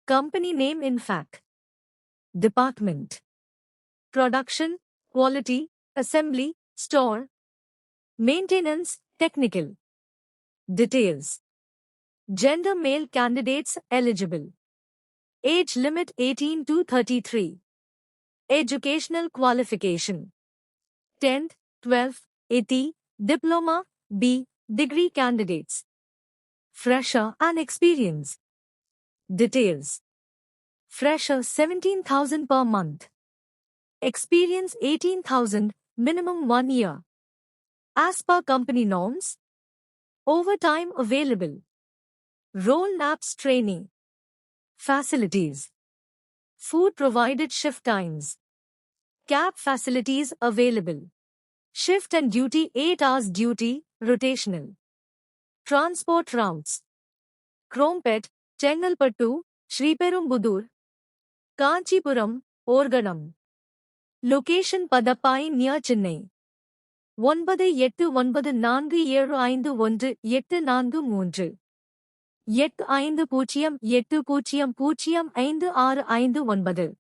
Company name INFAC. Department. Production, Quality, Assembly, Store. Maintenance, Technical. Details. Gender male candidates eligible. Age limit 18 to 33. Educational qualification. 10th, 12th, 80, Diploma, B, degree candidates. Fresher and experience. Details. Fresher 17,000 per month. Experience 18,000, minimum 1 year. As per company norms. Overtime available. Role naps trainee. Facilities. Food provided shift times. Cab facilities available. Shift and duty 8 hours duty, rotational. Transport routes. Chromepet, Chengalpattu, Sriperumbudur. Kanchipuram, Oragadam. Location Padappai near Chennai. 9894751843 850800056559